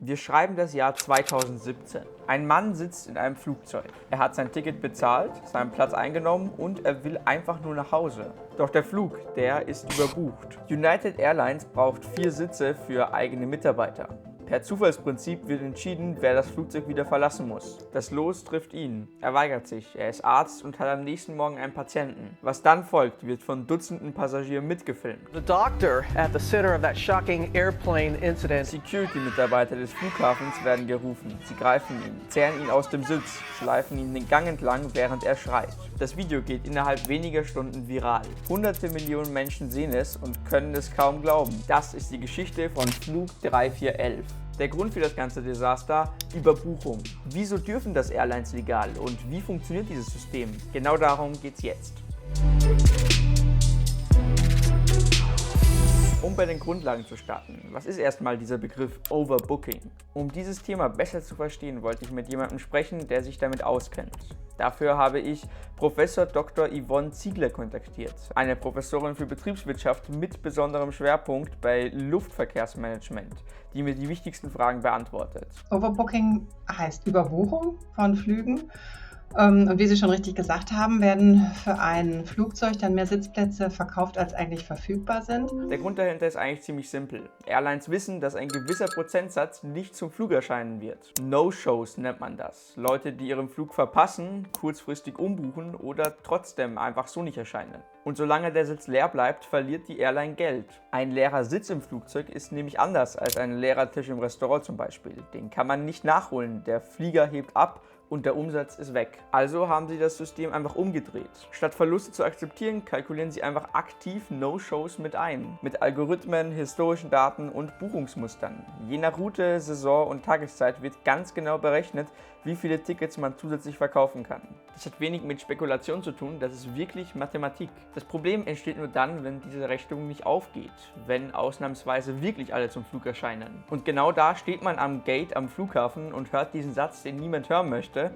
Wir schreiben das Jahr 2017. Ein Mann sitzt in einem Flugzeug. Er hat sein Ticket bezahlt, seinen Platz eingenommen und er will einfach nur nach Hause. Doch der Flug, der ist überbucht. United Airlines braucht 4 Sitze für eigene Mitarbeiter. Per Zufallsprinzip wird entschieden, wer das Flugzeug wieder verlassen muss. Das Los trifft ihn. Er weigert sich. Er ist Arzt und hat am nächsten Morgen einen Patienten. Was dann folgt, wird von Dutzenden Passagieren mitgefilmt. The doctor at the center of that shocking airplane incident. Security-Mitarbeiter des Flughafens werden gerufen. Sie greifen ihn, zerren ihn aus dem Sitz, schleifen ihn den Gang entlang, während er schreit. Das Video geht innerhalb weniger Stunden viral. Hunderte Millionen Menschen sehen es und können es kaum glauben. Das ist die Geschichte von Flug 3411. Der Grund für das ganze Desaster? Überbuchung. Wieso dürfen das Airlines legal und wie funktioniert dieses System? Genau darum geht's jetzt. Um bei den Grundlagen zu starten, was ist erstmal dieser Begriff Overbooking? Um dieses Thema besser zu verstehen, wollte ich mit jemandem sprechen, der sich damit auskennt. Dafür habe ich Professor Dr. Yvonne Ziegler kontaktiert, eine Professorin für Betriebswirtschaft mit besonderem Schwerpunkt bei Luftverkehrsmanagement, die mir die wichtigsten Fragen beantwortet. Overbooking heißt Überbuchung von Flügen. Und wie Sie schon richtig gesagt haben, werden für ein Flugzeug dann mehr Sitzplätze verkauft, als eigentlich verfügbar sind. Der Grund dahinter ist eigentlich ziemlich simpel. Airlines wissen, dass ein gewisser Prozentsatz nicht zum Flug erscheinen wird. No-Shows nennt man das. Leute, die ihren Flug verpassen, kurzfristig umbuchen oder trotzdem einfach so nicht erscheinen. Und solange der Sitz leer bleibt, verliert die Airline Geld. Ein leerer Sitz im Flugzeug ist nämlich anders als ein leerer Tisch im Restaurant zum Beispiel. Den kann man nicht nachholen. Der Flieger hebt ab und der Umsatz ist weg. Also haben sie das System einfach umgedreht. Statt Verluste zu akzeptieren, kalkulieren sie einfach aktiv No-Shows mit ein. Mit Algorithmen, historischen Daten und Buchungsmustern. Je nach Route, Saison und Tageszeit wird ganz genau berechnet, wie viele Tickets man zusätzlich verkaufen kann. Das hat wenig mit Spekulation zu tun, das ist wirklich Mathematik. Das Problem entsteht nur dann, wenn diese Rechnung nicht aufgeht, wenn ausnahmsweise wirklich alle zum Flug erscheinen. Und genau da steht man am Gate am Flughafen und hört diesen Satz, den niemand hören möchte.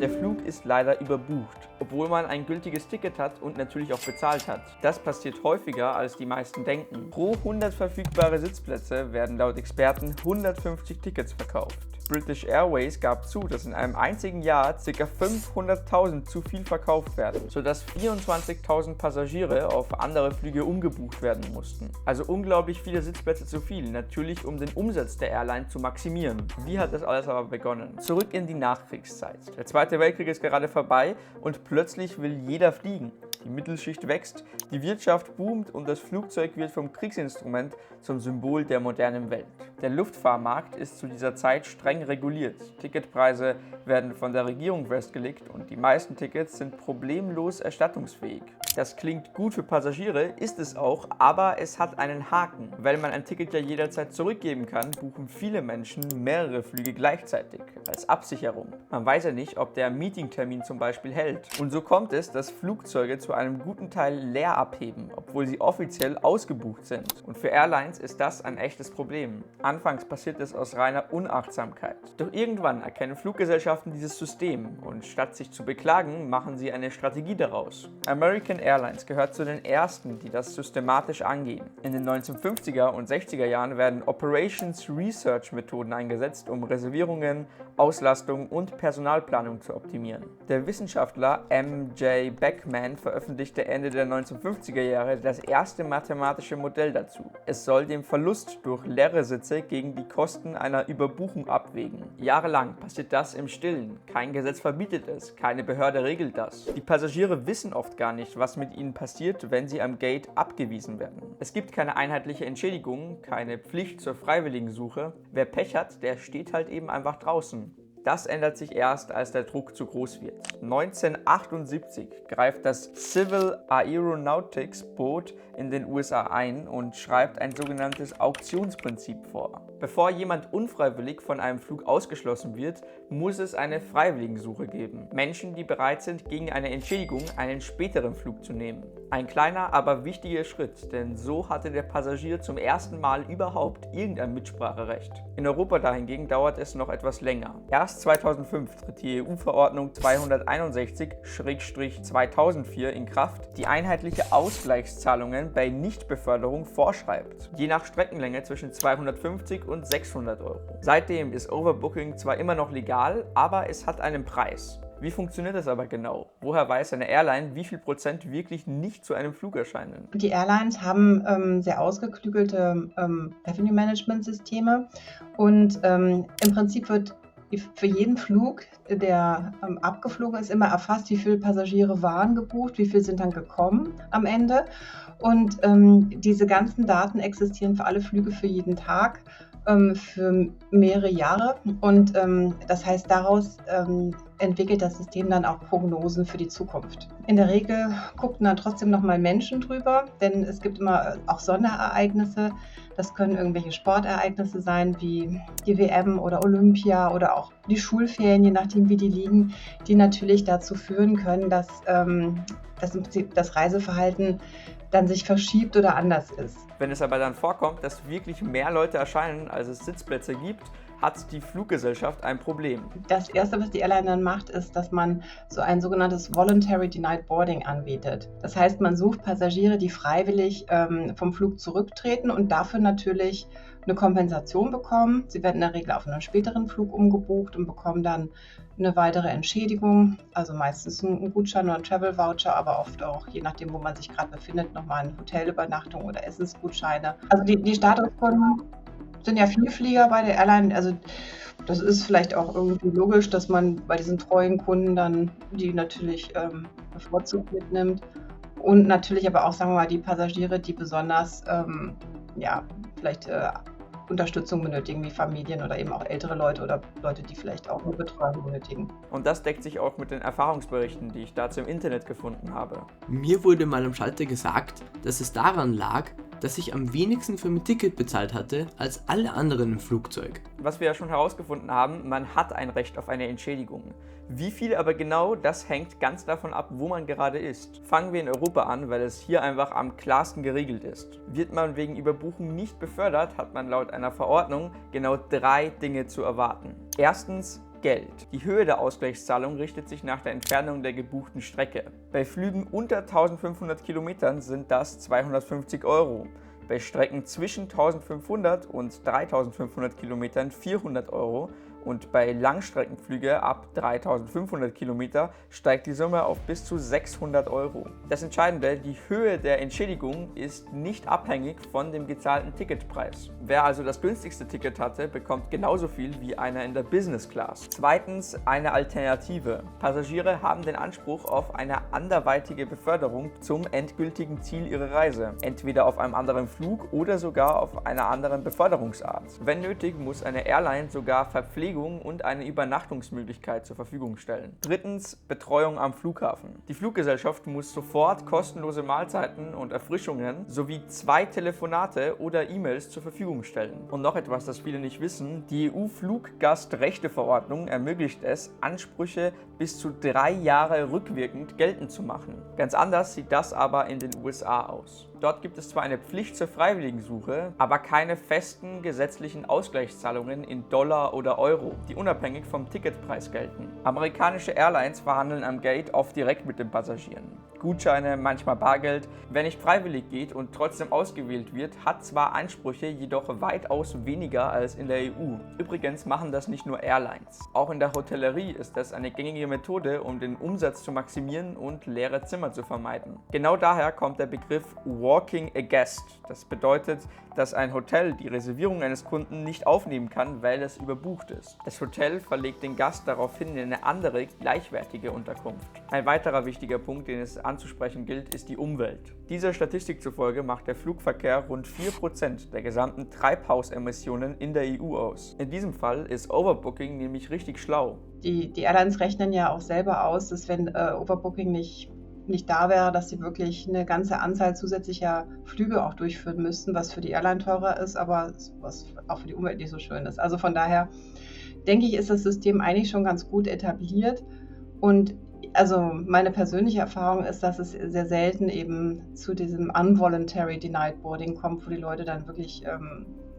Der Flug ist leider überbucht, obwohl man ein gültiges Ticket hat und natürlich auch bezahlt hat. Das passiert häufiger, als die meisten denken. Pro 100 verfügbare Sitzplätze werden laut Experten 150 Tickets verkauft. British Airways gab zu, dass in einem einzigen Jahr ca. 500.000 zu viel verkauft werden, sodass 24.000 Passagiere auf andere Flüge umgebucht werden mussten. Also unglaublich viele Sitzplätze zu viel, natürlich um den Umsatz der Airline zu maximieren. Wie hat das alles aber begonnen? Zurück in die Nachkriegszeit. Der Zweite Weltkrieg ist gerade vorbei und plötzlich will jeder fliegen. Die Mittelschicht wächst, die Wirtschaft boomt und das Flugzeug wird vom Kriegsinstrument zum Symbol der modernen Welt. Der Luftfahrtmarkt ist zu dieser Zeit streng reguliert. Ticketpreise werden von der Regierung festgelegt und die meisten Tickets sind problemlos erstattungsfähig. Das klingt gut für Passagiere, ist es auch, aber es hat einen Haken. Weil man ein Ticket ja jederzeit zurückgeben kann, buchen viele Menschen mehrere Flüge gleichzeitig, als Absicherung. Man weiß ja nicht, ob der Meetingtermin zum Beispiel hält. Und so kommt es, dass Flugzeuge zu einem guten Teil leer abheben, obwohl sie offiziell ausgebucht sind. Und für Airlines ist das ein echtes Problem. Anfangs passiert es aus reiner Unachtsamkeit. Doch irgendwann erkennen Fluggesellschaften dieses System und statt sich zu beklagen, machen sie eine Strategie daraus. American Airlines gehört zu den ersten, die das systematisch angehen. In den 1950er und 60er Jahren werden Operations Research Methoden eingesetzt, um Reservierungen, Auslastung und Personalplanung zu optimieren. Der Wissenschaftler M.J. Beckman veröffentlichte Ende der 1950er Jahre das erste mathematische Modell dazu. Es soll den Verlust durch leere Sitze gegen die Kosten einer Überbuchung abwägen. Jahrelang passiert das im Stillen. Kein Gesetz verbietet es, keine Behörde regelt das. Die Passagiere wissen oft gar nicht, was mit ihnen passiert, wenn sie am Gate abgewiesen werden. Es gibt keine einheitliche Entschädigung, keine Pflicht zur Freiwilligensuche. Wer Pech hat, der steht halt eben einfach draußen. Das ändert sich erst, als der Druck zu groß wird. 1978 greift das Civil Aeronautics Board in den USA ein und schreibt ein sogenanntes Auktionsprinzip vor. Bevor jemand unfreiwillig von einem Flug ausgeschlossen wird, muss es eine Freiwilligensuche geben. Menschen, die bereit sind, gegen eine Entschädigung einen späteren Flug zu nehmen. Ein kleiner, aber wichtiger Schritt, denn so hatte der Passagier zum ersten Mal überhaupt irgendein Mitspracherecht. In Europa dahingegen dauert es noch etwas länger. Erst 2005 tritt die EU-Verordnung 261/2004 in Kraft, die einheitliche Ausgleichszahlungen bei Nichtbeförderung vorschreibt. Je nach Streckenlänge zwischen 250 und 600 Euro. Seitdem ist Overbooking zwar immer noch legal, aber es hat einen Preis. Wie funktioniert das aber genau? Woher weiß eine Airline, wie viel Prozent wirklich nicht zu einem Flug erscheinen? Die Airlines haben sehr ausgeklügelte Revenue-Management-Systeme und im Prinzip wird für jeden Flug, der abgeflogen ist, immer erfasst, wie viele Passagiere waren gebucht, wie viele sind dann gekommen am Ende. Und diese ganzen Daten existieren für alle Flüge für jeden Tag, für mehrere Jahre. Und das heißt, daraus entwickelt das System dann auch Prognosen für die Zukunft. In der Regel gucken dann trotzdem nochmal Menschen drüber, denn es gibt immer auch Sonderereignisse. Das können irgendwelche Sportereignisse sein, wie die WM oder Olympia oder auch die Schulferien, je nachdem wie die liegen, die natürlich dazu führen können, dass das Reiseverhalten dann sich verschiebt oder anders ist. Wenn es aber dann vorkommt, dass wirklich mehr Leute erscheinen, als es Sitzplätze gibt, hat die Fluggesellschaft ein Problem. Das Erste, was die Airline dann macht, ist, dass man so ein sogenanntes Voluntary Denied Boarding anbietet. Das heißt, man sucht Passagiere, die freiwillig vom Flug zurücktreten und dafür natürlich eine Kompensation bekommen. Sie werden in der Regel auf einen späteren Flug umgebucht und bekommen dann eine weitere Entschädigung, also meistens ein Gutschein oder ein Travel-Voucher, aber oft auch, je nachdem, wo man sich gerade befindet, nochmal eine Hotelübernachtung oder Essensgutscheine. Also die Statuskunden sind ja Vielflieger bei der Airline, also das ist vielleicht auch irgendwie logisch, dass man bei diesen treuen Kunden dann die natürlich bevorzugt mitnimmt und natürlich aber auch, sagen wir mal, die Passagiere, die besonders vielleicht Unterstützung benötigen, wie Familien oder eben auch ältere Leute oder Leute, die vielleicht auch eine Betreuung benötigen. Und das deckt sich auch mit den Erfahrungsberichten, die ich dazu im Internet gefunden habe. Mir wurde mal am Schalter gesagt, dass es daran lag, dass ich am wenigsten für mein Ticket bezahlt hatte als alle anderen im Flugzeug. Was wir ja schon herausgefunden haben, man hat ein Recht auf eine Entschädigung. Wie viel aber genau, das hängt ganz davon ab, wo man gerade ist. Fangen wir in Europa an, weil es hier einfach am klarsten geregelt ist. Wird man wegen Überbuchung nicht befördert, hat man laut einer Verordnung genau 3 Dinge zu erwarten. Erstens Geld. Die Höhe der Ausgleichszahlung richtet sich nach der Entfernung der gebuchten Strecke. Bei Flügen unter 1500 Kilometern sind das 250 Euro. Bei Strecken zwischen 1500 und 3500 Kilometern 400 Euro und bei Langstreckenflügen ab 3500 Kilometer steigt die Summe auf bis zu 600 Euro. Das Entscheidende, die Höhe der Entschädigung ist nicht abhängig von dem gezahlten Ticketpreis. Wer also das günstigste Ticket hatte, bekommt genauso viel wie einer in der Business Class. Zweitens eine Alternative. Passagiere haben den Anspruch auf eine anderweitige Beförderung zum endgültigen Ziel ihrer Reise. Entweder auf einem anderen Flug oder sogar auf einer anderen Beförderungsart. Wenn nötig, muss eine Airline sogar Verpflegung und eine Übernachtungsmöglichkeit zur Verfügung stellen. Drittens, Betreuung am Flughafen. Die Fluggesellschaft muss sofort kostenlose Mahlzeiten und Erfrischungen sowie 2 Telefonate oder E-Mails zur Verfügung stellen. Und noch etwas, das viele nicht wissen, die EU-Fluggastrechteverordnung ermöglicht es, Ansprüche bis zu 3 Jahre rückwirkend geltend zu machen. Ganz anders sieht das aber in den USA aus. Dort gibt es zwar eine Pflicht zur Freiwilligensuche, aber keine festen gesetzlichen Ausgleichszahlungen in Dollar oder Euro, die unabhängig vom Ticketpreis gelten. Amerikanische Airlines verhandeln am Gate oft direkt mit den Passagieren. Gutscheine, manchmal Bargeld. Wer nicht freiwillig geht und trotzdem ausgewählt wird, hat zwar Ansprüche, jedoch weitaus weniger als in der EU. Übrigens machen das nicht nur Airlines. Auch in der Hotellerie ist das eine gängige Methode, um den Umsatz zu maximieren und leere Zimmer zu vermeiden. Genau daher kommt der Begriff Walking a Guest. Das bedeutet, dass ein Hotel die Reservierung eines Kunden nicht aufnehmen kann, weil es überbucht ist. Das Hotel verlegt den Gast daraufhin in eine andere, gleichwertige Unterkunft. Ein weiterer wichtiger Punkt, den es anzusprechen gilt, ist die Umwelt. Dieser Statistik zufolge macht der Flugverkehr rund 4% der gesamten Treibhausemissionen in der EU aus. In diesem Fall ist Overbooking nämlich richtig schlau. Die Airlines rechnen ja auch selber aus, dass wenn Overbooking nicht da wäre, dass sie wirklich eine ganze Anzahl zusätzlicher Flüge auch durchführen müssten, was für die Airline teurer ist, aber was auch für die Umwelt nicht so schön ist. Also von daher denke ich, ist das System eigentlich schon ganz gut etabliert. Und also meine persönliche Erfahrung ist, dass es sehr selten eben zu diesem Involuntary Denied Boarding kommt, wo die Leute dann wirklich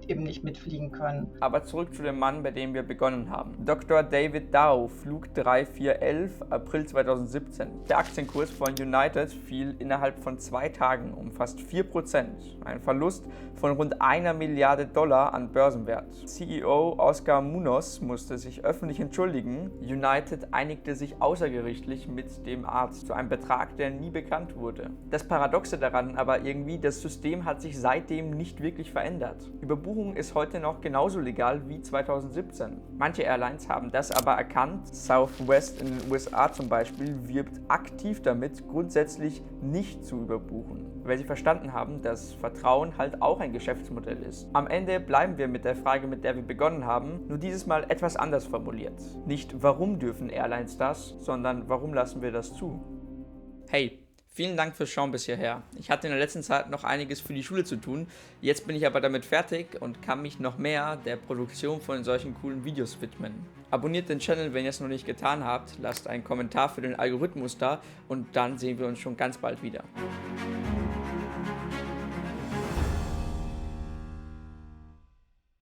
eben nicht mitfliegen können. Aber zurück zu dem Mann, bei dem wir begonnen haben. Dr. David Dow, Flug 3411, April 2017. Der Aktienkurs von United fiel innerhalb von 2 Tagen um fast 4%. Ein Verlust von rund $1 Milliarde an Börsenwert. CEO Oscar Munoz musste sich öffentlich entschuldigen. United einigte sich außergerichtlich mit dem Arzt zu einem Betrag, der nie bekannt wurde. Das Paradoxe daran aber irgendwie, das System hat sich seitdem nicht wirklich verändert. Überbuchung ist heute noch genauso legal wie 2017. Manche Airlines haben das aber erkannt. Southwest in den USA zum Beispiel wirbt aktiv damit, grundsätzlich nicht zu überbuchen, weil sie verstanden haben, dass Vertrauen halt auch ein Geschäftsmodell ist. Am Ende bleiben wir mit der Frage, mit der wir begonnen haben, nur dieses Mal etwas anders formuliert. Nicht warum dürfen Airlines das, sondern warum lassen wir das zu? Hey, vielen Dank fürs Schauen bis hierher. Ich hatte in der letzten Zeit noch einiges für die Schule zu tun. Jetzt bin ich aber damit fertig und kann mich noch mehr der Produktion von solchen coolen Videos widmen. Abonniert den Channel, wenn ihr es noch nicht getan habt, lasst einen Kommentar für den Algorithmus da und dann sehen wir uns schon ganz bald wieder.